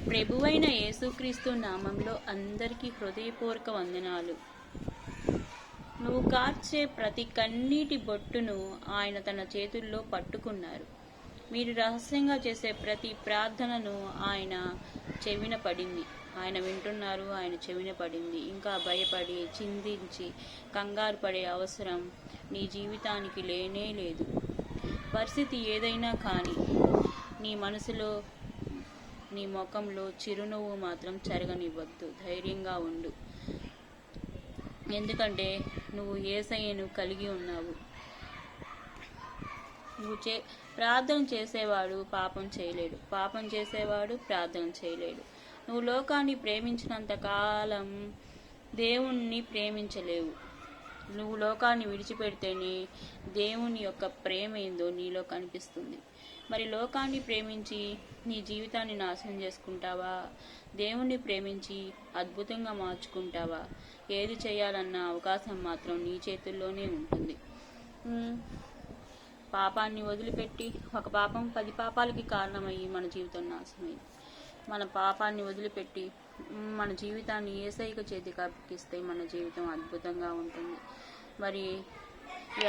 ప్రభువైన యేసుక్రీస్తు నామంలో అందరికీ హృదయపూర్వక వందనాలు. నువ్వు కార్చే ప్రతి కన్నీటి బొట్టును ఆయన తన చేతుల్లో పట్టుకున్నారు. మీరు రహస్యంగా చేసే ప్రతి ప్రార్థనను ఆయన చెవిన పడింది. ఆయన వింటున్నారు, ఆయన చెవిన పడింది. ఇంకా భయపడి చింతించి కంగారు పడే అవసరం నీ జీవితానికి లేనే లేదు. పరిస్థితి ఏదైనా కానీ నీ మనసులో, నీ ముఖంలో చిరునవ్వు మాత్రం చెరగనివ్వద్దు. ధైర్యంగా ఉండు. ఎందుకంటే నువ్వు యేసయ్యను కలిగి ఉన్నావు. ప్రార్థన చేసేవాడు పాపం చేయలేడు, పాపం చేసేవాడు ప్రార్థన చేయలేడు. నువ్వు లోకాన్ని ప్రేమించినంత కాలం దేవుణ్ణి ప్రేమించలేవు. నువ్వు లోకాన్ని విడిచిపెడితేనే దేవుని యొక్క ప్రేమ ఏందో నీలో కనిపిస్తుంది. మరి లోకాన్ని ప్రేమించి నీ జీవితాన్ని నాశనం చేసుకుంటావా? దేవుణ్ణి ప్రేమించి అద్భుతంగా మార్చుకుంటావా? ఏది చేయాలన్న అవకాశం మాత్రం నీ చేతుల్లోనే ఉంటుంది. పాపాన్ని వదిలిపెట్టి, ఒక పాపం 10 పాపాలకి కారణమయ్యి మన జీవితం నాశనమైంది. మన పాపాన్ని వదిలిపెట్టి మన జీవితాన్ని యేసయ్య చేతికి అప్పగిస్తే మన జీవితం అద్భుతంగా ఉంటుంది. మరి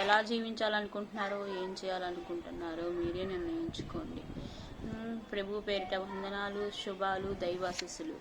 ఎలా జీవించాలనుకుంటున్నారో, ఏం చేయాలనుకుంటున్నారో మీరే నిర్ణయించుకోండి. ప్రభు పేరిట వందనాలు, శుభాలు, దైవాశీస్సులు.